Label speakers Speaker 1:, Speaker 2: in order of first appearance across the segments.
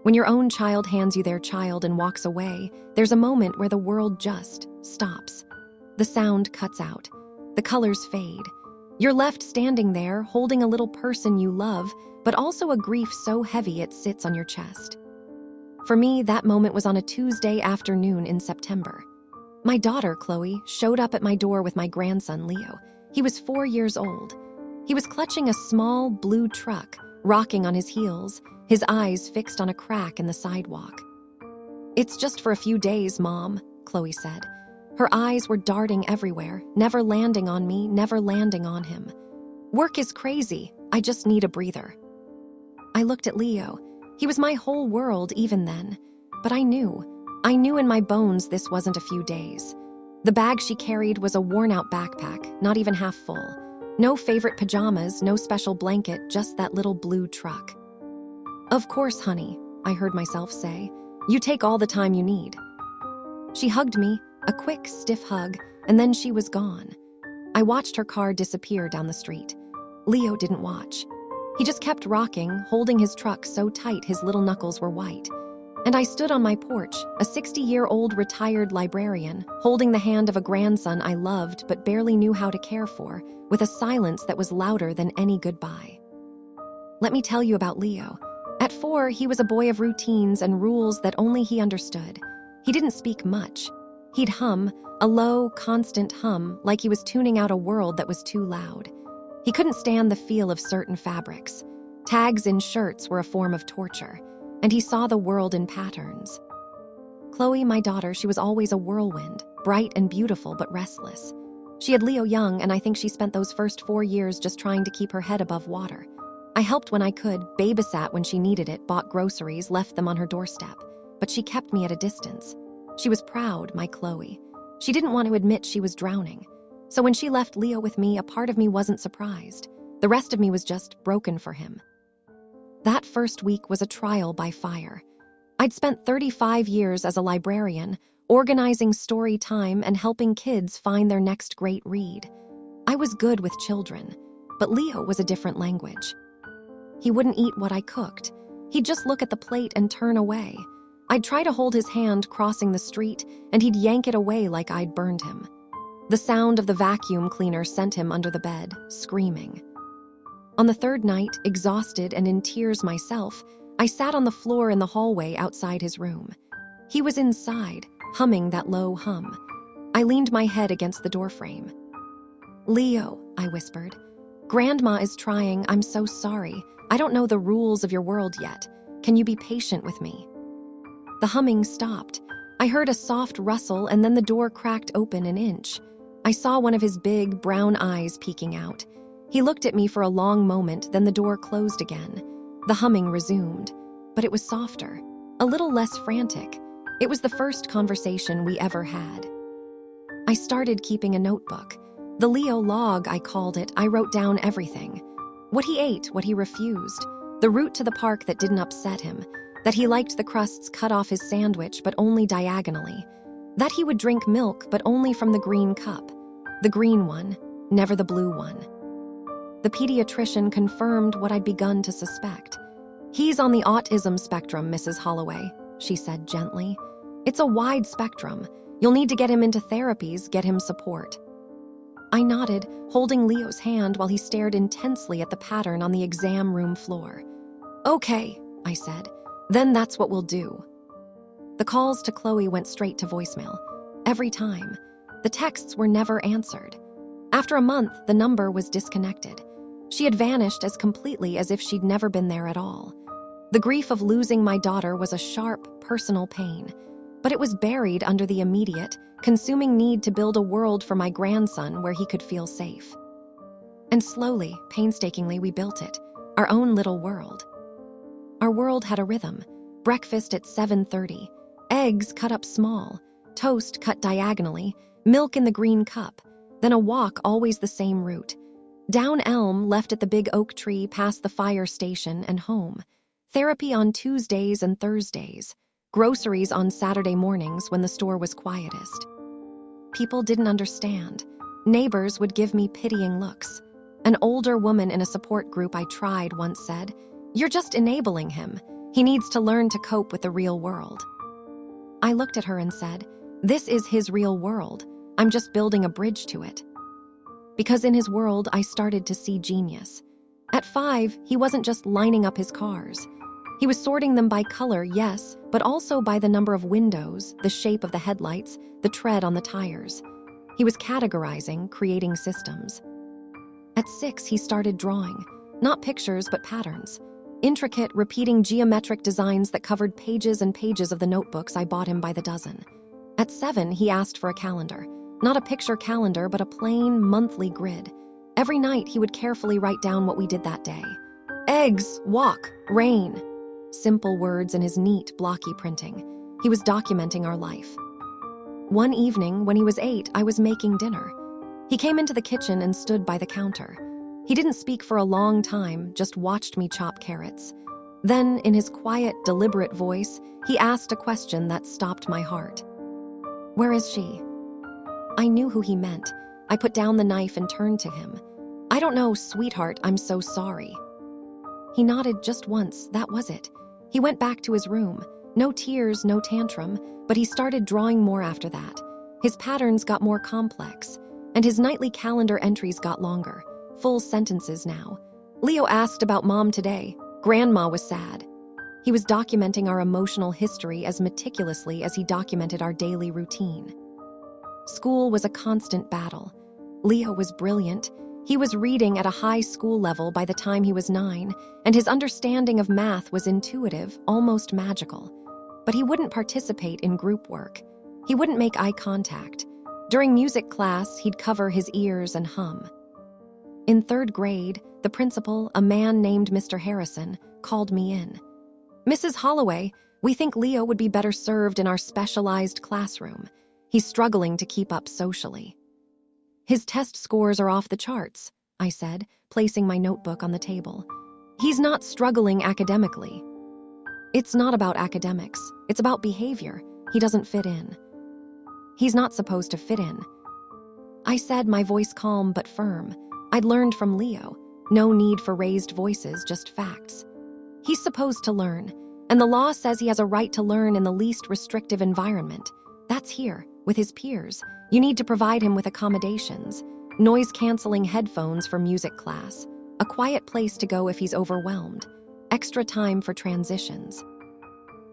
Speaker 1: When your own child hands you their child and walks away, there's a moment where the world just stops. The sound cuts out. The colors fade. You're left standing there, holding a little person you love, but also a grief so heavy it sits on your chest. For me, that moment was on a Tuesday afternoon in September. My daughter, Chloe, showed up at my door with my grandson, Leo. He was 4 years old. He was clutching a small blue truck, rocking on his heels, his eyes fixed on a crack in the sidewalk. "It's just for a few days, Mom," Chloe said. Her eyes were darting everywhere, never landing on me, never landing on him. "Work is crazy. I just need a breather." I looked at Leo. He was my whole world even then. But I knew in my bones this wasn't a few days. The bag she carried was a worn-out backpack, not even half full. No favorite pajamas, no special blanket, just that little blue truck. "Of course, honey," I heard myself say. "You take all the time you need." She hugged me, a quick, stiff hug, and then she was gone. I watched her car disappear down the street. Leo didn't watch. He just kept rocking, holding his truck so tight his little knuckles were white. And I stood on my porch, a 60-year-old retired librarian, holding the hand of a grandson I loved but barely knew how to care for, with a silence that was louder than any goodbye. Let me tell you about Leo. At 4, he was a boy of routines and rules that only he understood. He didn't speak much. He'd hum, a low, constant hum, like he was tuning out a world that was too loud. He couldn't stand the feel of certain fabrics. Tags in shirts were a form of torture, and he saw the world in patterns. Chloe, my daughter, she was always a whirlwind, bright and beautiful but restless. She had Leo young, and I think she spent those first 4 years just trying to keep her head above water. I helped when I could, babysat when she needed it, bought groceries, left them on her doorstep. But she kept me at a distance. She was proud, my Chloe. She didn't want to admit she was drowning. So when she left Leo with me, a part of me wasn't surprised. The rest of me was just broken for him. That first week was a trial by fire. I'd spent 35 years as a librarian, organizing story time and helping kids find their next great read. I was good with children, but Leo was a different language. He wouldn't eat what I cooked. He'd just look at the plate and turn away. I'd try to hold his hand crossing the street, and he'd yank it away like I'd burned him. The sound of the vacuum cleaner sent him under the bed, screaming. On the third night, exhausted and in tears myself, I sat on the floor in the hallway outside his room. He was inside, humming that low hum. I leaned my head against the doorframe. "Leo," I whispered, "Grandma is trying. I'm so sorry. I don't know the rules of your world yet. Can you be patient with me?" The humming stopped. I heard a soft rustle, and then the door cracked open an inch. I saw one of his big, brown eyes peeking out. He looked at me for a long moment, then the door closed again. The humming resumed, but it was softer, a little less frantic. It was the first conversation we ever had. I started keeping a notebook. The Leo log, I called it. I wrote down everything. What he ate, what he refused, the route to the park that didn't upset him, that he liked the crusts cut off his sandwich but only diagonally, that he would drink milk but only from the green cup, the green one, never the blue one. The pediatrician confirmed what I'd begun to suspect. "He's on the autism spectrum, Mrs. Holloway," she said gently. "It's a wide spectrum. You'll need to get him into therapies, get him support." I nodded, holding Leo's hand while he stared intensely at the pattern on the exam room floor. "Okay," I said. "Then that's what we'll do." The calls to Chloe went straight to voicemail. Every time. The texts were never answered. After a month, the number was disconnected. She had vanished as completely as if she'd never been there at all. The grief of losing my daughter was a sharp, personal pain, but it was buried under the immediate, consuming need to build a world for my grandson where he could feel safe. And slowly, painstakingly, we built it, our own little world. Our world had a rhythm. Breakfast at 7:30, eggs cut up small, toast cut diagonally, milk in the green cup, then a walk always the same route. Down Elm, left at the big oak tree, past the fire station, and home. Therapy on Tuesdays and Thursdays. Groceries on Saturday mornings when the store was quietest. People didn't understand. Neighbors would give me pitying looks. An older woman in a support group I tried once said, "You're just enabling him. He needs to learn to cope with the real world. I looked at her and said, "This is his real world. I'm just building a bridge to it." Because in his world, I started to see genius. At 5, he wasn't just lining up his cars. He was sorting them by color, yes, but also by the number of windows, the shape of the headlights, the tread on the tires. He was categorizing, creating systems. At 6, he started drawing, not pictures, but patterns. Intricate, repeating geometric designs that covered pages and pages of the notebooks I bought him by the dozen. At 7, he asked for a calendar. Not a picture calendar, but a plain, monthly grid. Every night, he would carefully write down what we did that day. Eggs, walk, rain. Simple words in his neat, blocky printing. He was documenting our life. One evening, when he was 8, I was making dinner. He came into the kitchen and stood by the counter. He didn't speak for a long time, just watched me chop carrots. Then, in his quiet, deliberate voice, he asked a question that stopped my heart. "Where is she?" I knew who he meant. I put down the knife and turned to him. "I don't know, sweetheart, I'm so sorry." He nodded just once, that was it. He went back to his room. No tears, no tantrum, but he started drawing more after that. His patterns got more complex, and his nightly calendar entries got longer. Full sentences now. "Leo asked about Mom today. Grandma was sad." He was documenting our emotional history as meticulously as he documented our daily routine. School was a constant battle. Leo was brilliant. He was reading at a high school level by the time he was 9, and his understanding of math was intuitive, almost magical. But he wouldn't participate in group work. He wouldn't make eye contact. During music class, he'd cover his ears and hum. In 3rd grade, the principal, a man named Mr. Harrison, called me in. "Mrs. Holloway, we think Leo would be better served in our specialized classroom. He's struggling to keep up socially." "His test scores are off the charts," I said, placing my notebook on the table. "He's not struggling academically." "It's not about academics. It's about behavior. He doesn't fit in." "He's not supposed to fit in." I said, my voice calm but firm. I'd learned from Leo. No need for raised voices, just facts. "He's supposed to learn, and the law says he has a right to learn in the least restrictive environment. That's here, with his peers. You need to provide him with accommodations, noise-canceling headphones for music class, a quiet place to go if he's overwhelmed, extra time for transitions."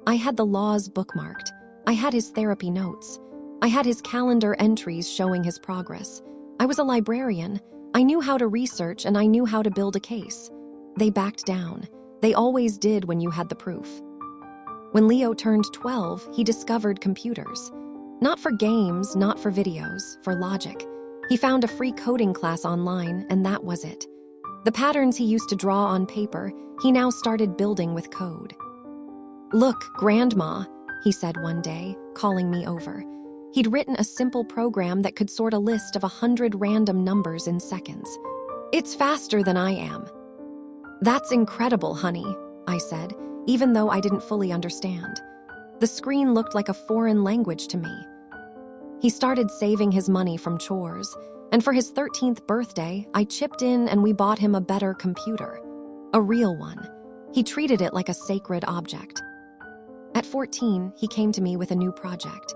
Speaker 1: I had the laws bookmarked. I had his therapy notes. I had his calendar entries showing his progress. I was a librarian. I knew how to research and I knew how to build a case. They backed down. They always did when you had the proof. When Leo turned 12, he discovered computers. Not for games, not for videos, for logic. He found a free coding class online, and that was it. The patterns he used to draw on paper, he now started building with code. "Look, Grandma," he said one day, calling me over. He'd written a simple program that could sort a list of 100 random numbers in seconds. "It's faster than I am." "That's incredible, honey," I said, even though I didn't fully understand. The screen looked like a foreign language to me. He started saving his money from chores, and for his 13th birthday, I chipped in and we bought him a better computer. A real one. He treated it like a sacred object. At 14, he came to me with a new project.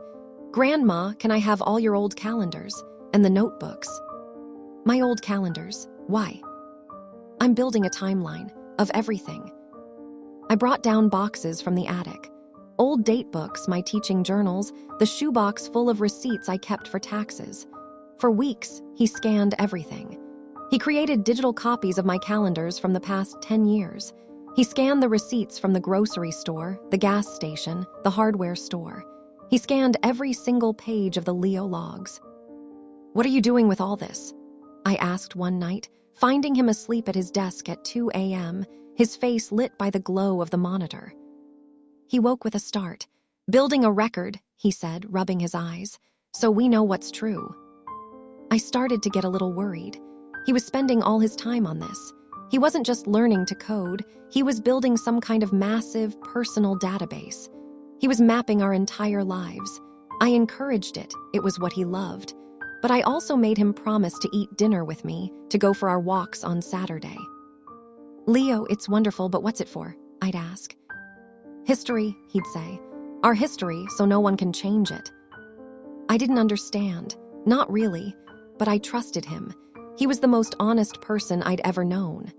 Speaker 1: "Grandma, can I have all your old calendars? And the notebooks?" "My old calendars? Why?" "I'm building a timeline of everything." I brought down boxes from the attic. Old date books, my teaching journals, the shoebox full of receipts I kept for taxes. For weeks, he scanned everything. He created digital copies of my calendars from the past 10 years. He scanned the receipts from the grocery store, the gas station, the hardware store. He scanned every single page of the Leo logs. "What are you doing with all this?" I asked one night, finding him asleep at his desk at 2 a.m., his face lit by the glow of the monitor. He woke with a start. "Building a record," he said, rubbing his eyes, "so we know what's true." I started to get a little worried. He was spending all his time on this. He wasn't just learning to code, he was building some kind of massive, personal database. He was mapping our entire lives. I encouraged it, it was what he loved. But I also made him promise to eat dinner with me, to go for our walks on Saturday. "Leo, it's wonderful, but what's it for?" I'd ask. History, he'd say. Our history, so no one can change it. I didn't understand. Not really. But I trusted him. He was the most honest person I'd ever known.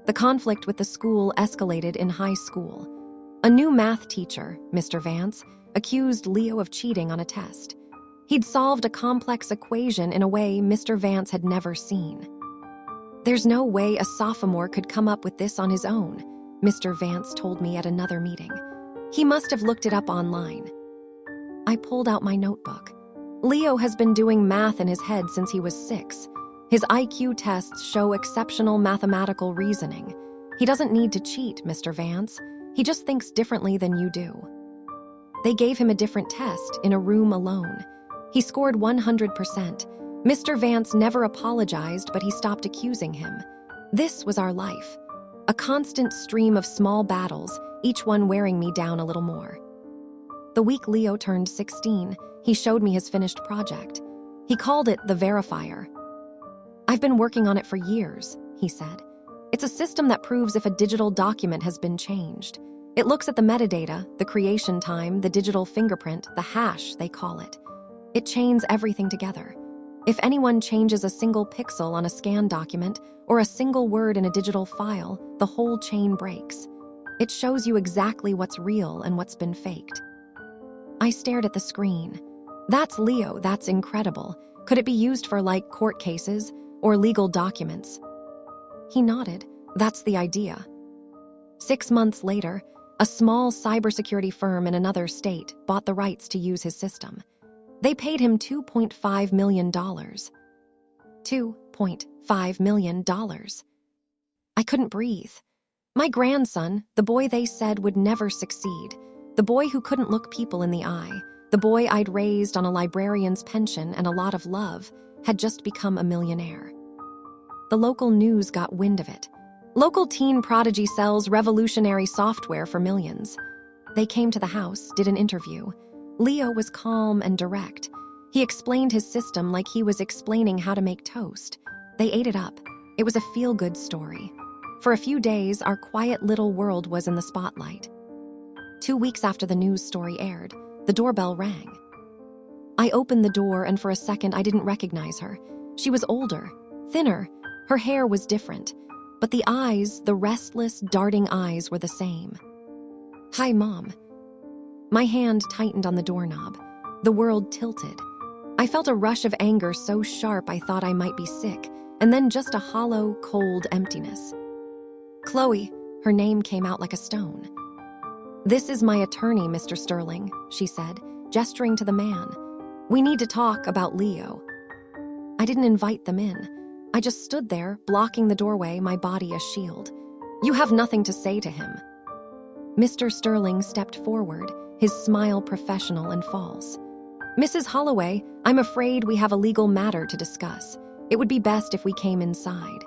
Speaker 1: The conflict with the school escalated in high school. A new math teacher, Mr. Vance, accused Leo of cheating on a test. He'd solved a complex equation in a way Mr. Vance had never seen. There's no way a sophomore could come up with this on his own, Mr. Vance told me at another meeting. He must have looked it up online. I pulled out my notebook. Leo has been doing math in his head since he was 6. His IQ tests show exceptional mathematical reasoning. He doesn't need to cheat, Mr. Vance. He just thinks differently than you do. They gave him a different test in a room alone. He scored 100%. Mr. Vance never apologized, but he stopped accusing him. This was our life. A constant stream of small battles, each one wearing me down a little more. The week Leo turned 16, he showed me his finished project. He called it the verifier. I've been working on it for years, he said. It's a system that proves if a digital document has been changed. It looks at the metadata, the creation time, the digital fingerprint, the hash, they call it. It chains everything together. If anyone changes a single pixel on a scanned document or a single word in a digital file, the whole chain breaks. It shows you exactly what's real and what's been faked. I stared at the screen. That's Leo, that's incredible. Could it be used for, like, court cases or legal documents? He nodded. That's the idea. 6 months later, a small cybersecurity firm in another state bought the rights to use his system. They paid him $2.5 million. $2.5 million. I couldn't breathe. My grandson, the boy they said would never succeed, the boy who couldn't look people in the eye, the boy I'd raised on a librarian's pension and a lot of love, had just become a millionaire. The local news got wind of it. Local teen prodigy sells revolutionary software for millions. They came to the house, did an interview. Leo was calm and direct. He explained his system like he was explaining how to make toast. They ate it up. It was a feel-good story. For a few days, our quiet little world was in the spotlight. 2 weeks after the news story aired, the doorbell rang. I opened the door, and for a second I didn't recognize her. She was older, thinner. Her hair was different. But the eyes, the restless, darting eyes, were the same. "Hi, Mom." My hand tightened on the doorknob. The world tilted. I felt a rush of anger so sharp I thought I might be sick, and then just a hollow, cold emptiness. "Chloe," her name came out like a stone. "This is my attorney, Mr. Sterling," she said, gesturing to the man. "We need to talk about Leo." I didn't invite them in. I just stood there, blocking the doorway, my body a shield. "You have nothing to say to him." Mr. Sterling stepped forward, his smile professional and false. "Mrs. Holloway, I'm afraid we have a legal matter to discuss. It would be best if we came inside."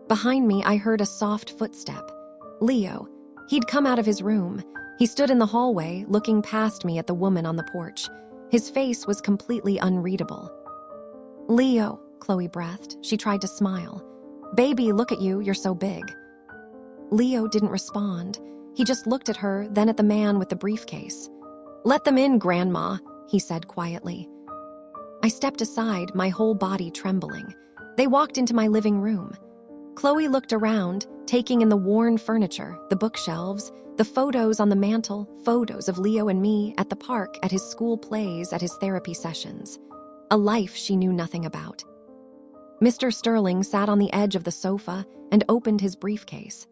Speaker 1: Behind me, I heard a soft footstep. Leo. He'd come out of his room. He stood in the hallway, looking past me at the woman on the porch. His face was completely unreadable. "Leo," Chloe breathed. She tried to smile. "Baby, look at you, you're so big." Leo didn't respond. He just looked at her, then at the man with the briefcase. "Let them in, Grandma," he said quietly. I stepped aside, my whole body trembling. They walked into my living room. Chloe looked around, taking in the worn furniture, the bookshelves, the photos on the mantle, photos of Leo and me at the park, at his school plays, at his therapy sessions. A life she knew nothing about. Mr. Sterling sat on the edge of the sofa and opened his briefcase.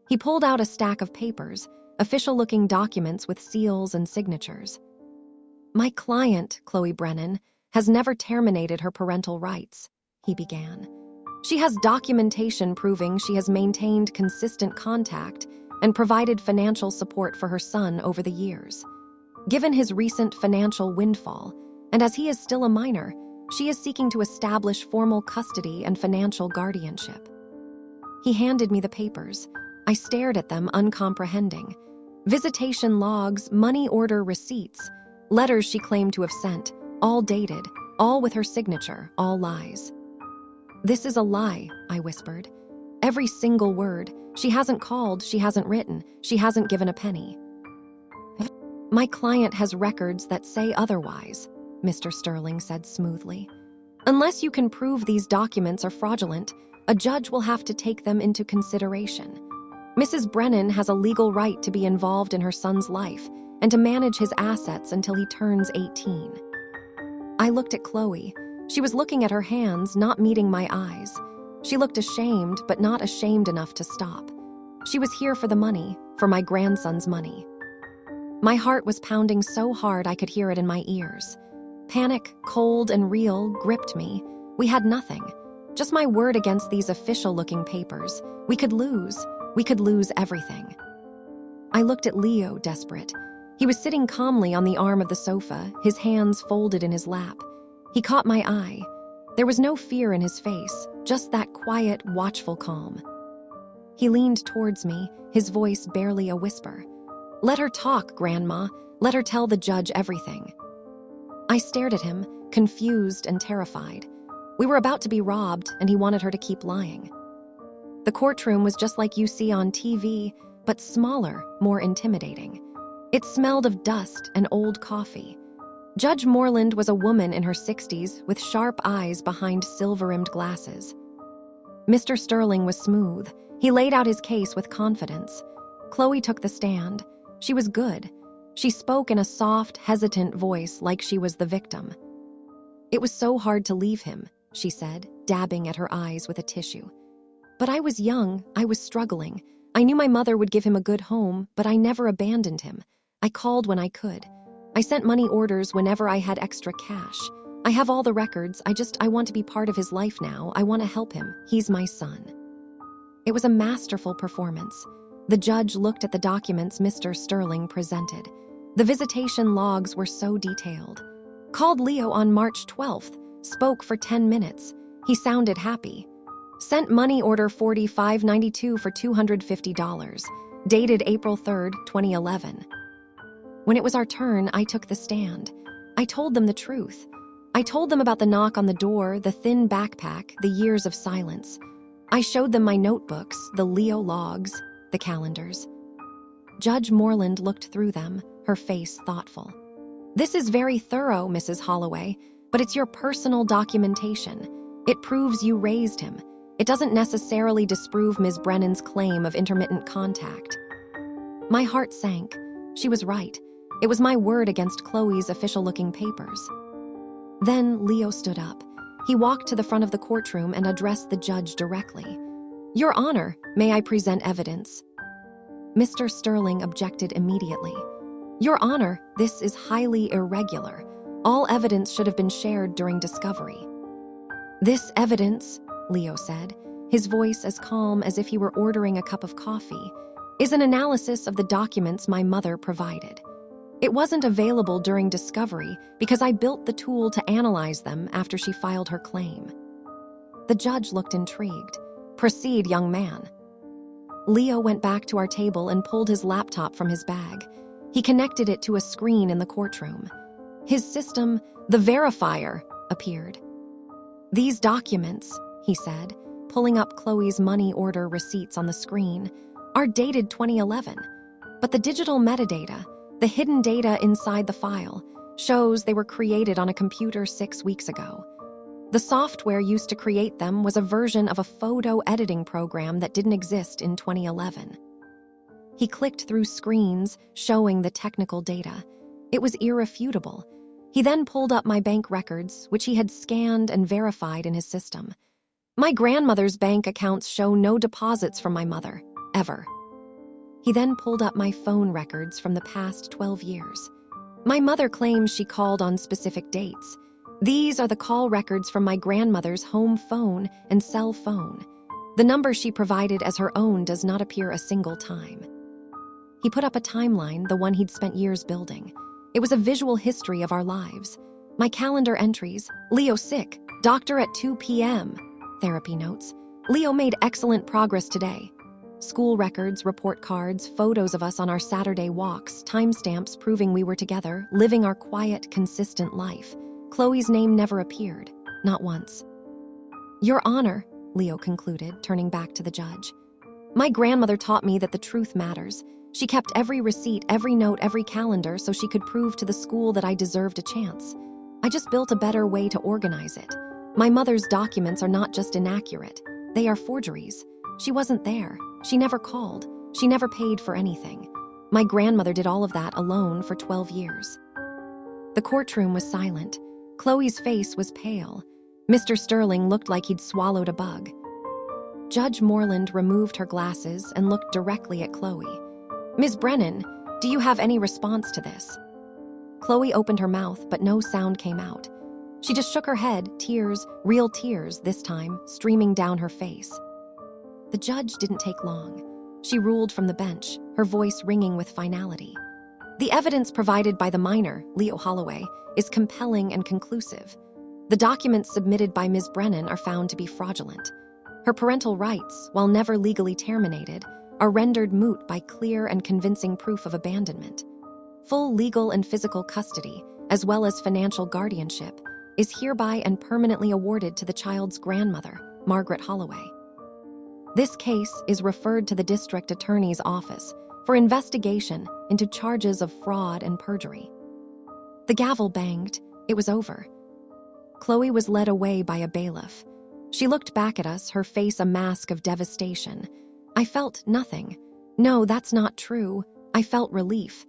Speaker 1: He pulled out a stack of papers, official-looking documents with seals and signatures. "My client, Chloe Brennan, has never terminated her parental rights," he began. "She has documentation proving she has maintained consistent contact and provided financial support for her son over the years. Given his recent financial windfall, and as he is still a minor, she is seeking to establish formal custody and financial guardianship." He handed me the papers. I stared at them, uncomprehending. Visitation logs, money order receipts, letters she claimed to have sent, all dated, all with her signature, all lies. "This is a lie," I whispered. "Every single word. She hasn't called, she hasn't written, she hasn't given a penny." My client has records that say otherwise, Mr. Sterling said smoothly. Unless you can prove these documents are fraudulent, a judge will have to take them into consideration. Mrs. Brennan has a legal right to be involved in her son's life and to manage his assets until he turns 18. I looked at Chloe. She was looking at her hands, not meeting my eyes. She looked ashamed, but not ashamed enough to stop. She was here for the money, for my grandson's money. My heart was pounding so hard I could hear it in my ears. Panic, cold and real, gripped me. We had nothing. Just my word against these official-looking papers. We could lose everything. I looked at Leo, desperate. He was sitting calmly on the arm of the sofa, his hands folded in his lap. He caught my eye. There was no fear in his face, just that quiet, watchful calm. He leaned towards me, his voice barely a whisper. "Let her talk, Grandma. Let her tell the judge everything." I stared at him, confused and terrified. We were about to be robbed, and he wanted her to keep lying. The courtroom was just like you see on TV, but smaller, more intimidating. It smelled of dust and old coffee. Judge Moreland was a woman in her 60s with sharp eyes behind silver-rimmed glasses. Mr. Sterling was smooth. He laid out his case with confidence. Chloe took the stand. She was good. She spoke in a soft, hesitant voice like she was the victim. "It was so hard to leave him," she said, dabbing at her eyes with a tissue. "But I was young, I was struggling. I knew my mother would give him a good home, but I never abandoned him. I called when I could. I sent money orders whenever I had extra cash. I have all the records, I want to be part of his life now. I want to help him. He's my son." It was a masterful performance. The judge looked at the documents Mr. Sterling presented. The visitation logs were so detailed. Called Leo on March 12th, spoke for 10 minutes. He sounded happy. Sent money order 4592 for $250, dated April 3rd, 2011. When it was our turn, I took the stand. I told them the truth. I told them about the knock on the door, the thin backpack, the years of silence. I showed them my notebooks, the Leo logs, the calendars. Judge Moreland looked through them, her face thoughtful. "This is very thorough, Mrs. Holloway, but it's your personal documentation. It proves you raised him. It doesn't necessarily disprove Ms. Brennan's claim of intermittent contact." My heart sank. She was right. It was my word against Chloe's official-looking papers. Then Leo stood up. He walked to the front of the courtroom and addressed the judge directly. "Your Honor, may I present evidence?" Mr. Sterling objected immediately. "Your Honor, this is highly irregular. All evidence should have been shared during discovery." "This evidence," Leo said, his voice as calm as if he were ordering a cup of coffee, "is an analysis of the documents my mother provided. It wasn't available during discovery because I built the tool to analyze them after she filed her claim." The judge looked intrigued. "Proceed, young man." Leo went back to our table and pulled his laptop from his bag. He connected it to a screen in the courtroom. His system, the verifier, appeared. "These documents," he said, pulling up Chloe's money order receipts on the screen, "are dated 2011. But the digital metadata, the hidden data inside the file, shows they were created on a computer 6 weeks ago. The software used to create them was a version of a photo editing program that didn't exist in 2011. He clicked through screens showing the technical data. It was irrefutable. He then pulled up my bank records, which he had scanned and verified in his system. My grandmother's bank accounts show no deposits from my mother, ever. He then pulled up my phone records from the past 12 years. My mother claims she called on specific dates. These are the call records from my grandmother's home phone and cell phone. The number she provided as her own does not appear a single time." He put up a timeline, the one he'd spent years building. It was a visual history of our lives. My calendar entries: Leo sick, doctor at 2 p.m. Therapy notes: Leo made excellent progress today. School records, report cards, photos of us on our Saturday walks, timestamps proving we were together, living our quiet, consistent life. Chloe's name never appeared, not once. "Your Honor," Leo concluded, turning back to the judge, My grandmother taught me that the truth matters. She kept every receipt, every note, every calendar so she could prove to the school that I deserved a chance. I just built a better way to organize it. My mother's documents are not just inaccurate, they are forgeries. She wasn't there. She never called. She never paid for anything. My grandmother did all of that alone for 12 years. The courtroom was silent. Chloe's face was pale. Mr. Sterling looked like he'd swallowed a bug. Judge Moreland removed her glasses and looked directly at Chloe. "Ms. Brennan, do you have any response to this?" Chloe opened her mouth, but no sound came out. She just shook her head, tears, real tears this time, streaming down her face. The judge didn't take long. She ruled from the bench, her voice ringing with finality. "The evidence provided by the minor, Leo Holloway, is compelling and conclusive. The documents submitted by Ms. Brennan are found to be fraudulent. Her parental rights, while never legally terminated, are rendered moot by clear and convincing proof of abandonment. Full legal and physical custody, as well as financial guardianship, is hereby and permanently awarded to the child's grandmother, Margaret Holloway. This case is referred to the district attorney's office for investigation into charges of fraud and perjury." The gavel banged. It was over. Chloe was led away by a bailiff. She looked back at us, her face a mask of devastation. I felt nothing. No, that's not true. I felt relief.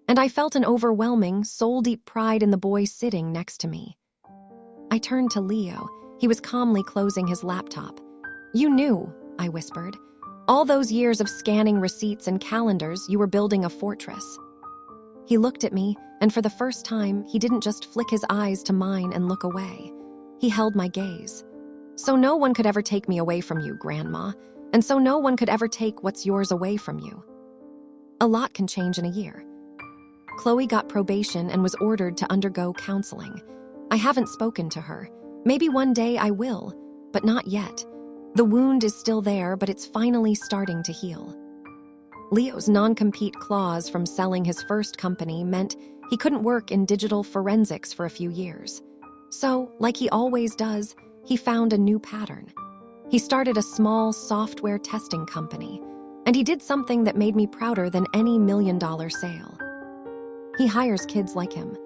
Speaker 1: And I felt an overwhelming, soul-deep pride in the boy sitting next to me. I turned to Leo. He was calmly closing his laptop. "You knew," I whispered. "All those years of scanning receipts and calendars, you were building a fortress." He looked at me, and for the first time, he didn't just flick his eyes to mine and look away. He held my gaze. "So no one could ever take me away from you, Grandma, and so no one could ever take what's yours away from you. A lot can change in a year." Chloe got probation and was ordered to undergo counseling. I haven't spoken to her. Maybe one day I will, but not yet. The wound is still there, but it's finally starting to heal. Leo's non-compete clause from selling his first company meant he couldn't work in digital forensics for a few years. So, like he always does, he found a new pattern. He started a small software testing company, and he did something that made me prouder than any million-dollar sale. He hires kids like him.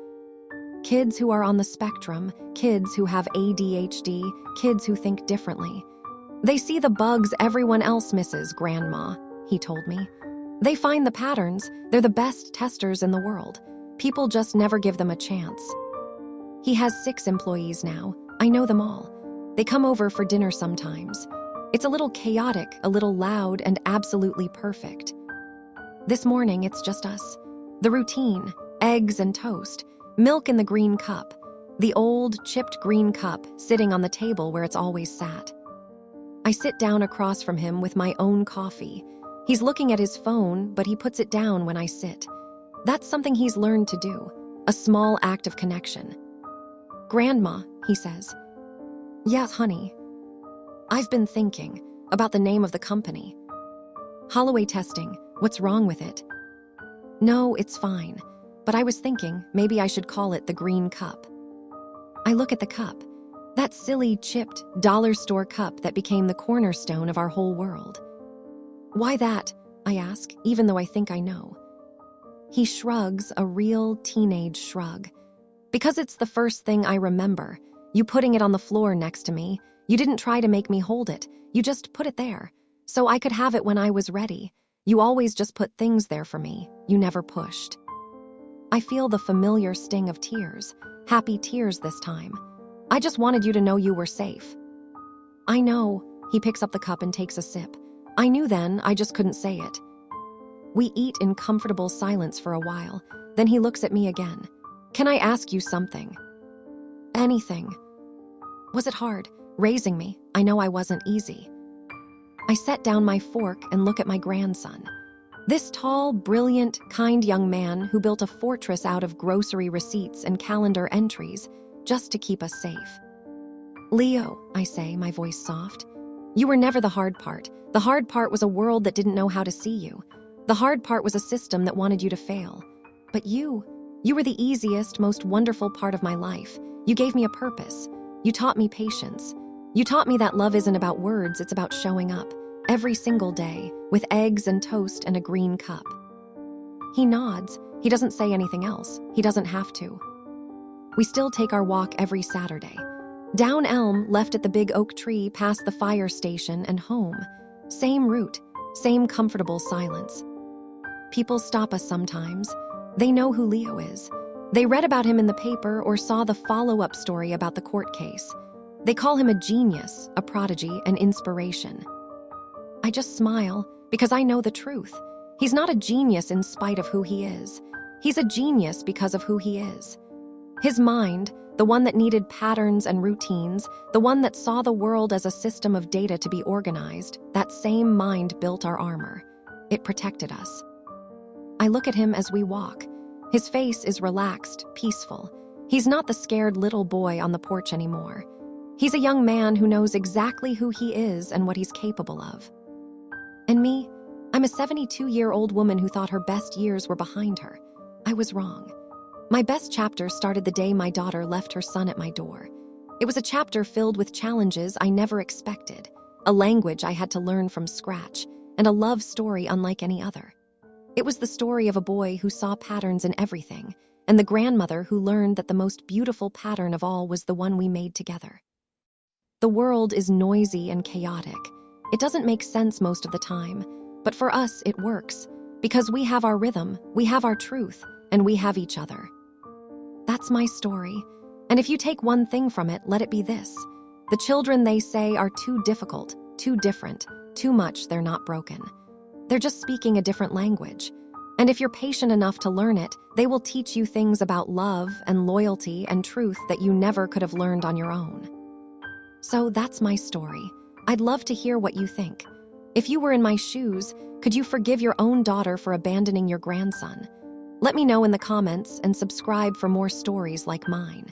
Speaker 1: Kids who are on the spectrum, kids who have ADHD, kids who think differently. "They see the bugs everyone else misses, Grandma," he told me. "They find the patterns. They're the best testers in the world. People just never give them a chance." He has 6 employees now. I know them all. They come over for dinner sometimes. It's a little chaotic, a little loud, and absolutely perfect. This morning, it's just us. The routine, eggs and toast, milk in the green cup, the old, chipped green cup sitting on the table where it's always sat. I sit down across from him with my own coffee. He's looking at his phone, but he puts it down when I sit. That's something he's learned to do, a small act of connection. "Grandma," he says. "Yes, honey." "I've been thinking about the name of the company." "Holloway Testing, what's wrong with it?" "No, it's fine, but I was thinking maybe I should call it the Green Cup." I look at the cup, that silly, chipped, dollar store cup that became the cornerstone of our whole world. "Why that?" I ask, even though I think I know. He shrugs, a real teenage shrug. "Because it's the first thing I remember. You putting it on the floor next to me. You didn't try to make me hold it. You just put it there. So I could have it when I was ready. You always just put things there for me. You never pushed." I feel the familiar sting of tears, happy tears this time. "I just wanted you to know you were safe." "I know." He picks up the cup and takes a sip. "I knew then, I just couldn't say it." We eat in comfortable silence for a while. Then he looks at me again. "Can I ask you something?" "Anything." "Was it hard, raising me? I know I wasn't easy." I set down my fork and look at my grandson. This tall, brilliant, kind young man who built a fortress out of grocery receipts and calendar entries just to keep us safe. "Leo," I say, my voice soft, "you were never the hard part. The hard part was a world that didn't know how to see you. The hard part was a system that wanted you to fail. But you were the easiest, most wonderful part of my life. You gave me a purpose. You taught me patience. You taught me that love isn't about words, it's about showing up. Every single day, with eggs and toast and a green cup. He nods. He doesn't say anything else. He doesn't have to. We still take our walk every Saturday. Down Elm, left at the big oak tree, past the fire station and home. Same route, same comfortable silence. People stop us sometimes. They know who Leo is. They read about him in the paper or saw the follow-up story about the court case. They call him a genius, a prodigy, an inspiration. I just smile because I know the truth. He's not a genius in spite of who he is. He's a genius because of who he is. His mind, the one that needed patterns and routines, the one that saw the world as a system of data to be organized, that same mind built our armor. It protected us. I look at him as we walk. His face is relaxed, peaceful. He's not the scared little boy on the porch anymore. He's a young man who knows exactly who he is and what he's capable of. And me, I'm a 72-year-old woman who thought her best years were behind her. I was wrong. My best chapter started the day my daughter left her son at my door. It was a chapter filled with challenges I never expected, a language I had to learn from scratch, and a love story unlike any other. It was the story of a boy who saw patterns in everything, and the grandmother who learned that the most beautiful pattern of all was the one we made together. The world is noisy and chaotic. It doesn't make sense most of the time, but for us it works, because we have our rhythm, we have our truth, and we have each other. That's my story, and if you take one thing from it, let it be this. The children they say are too difficult, too different, too much they're not broken. They're just speaking a different language. And if you're patient enough to learn it, they will teach you things about love and loyalty and truth that you never could have learned on your own. So that's my story. I'd love to hear what you think. If you were in my shoes, could you forgive your own daughter for abandoning your grandson? Let me know in the comments and subscribe for more stories like mine.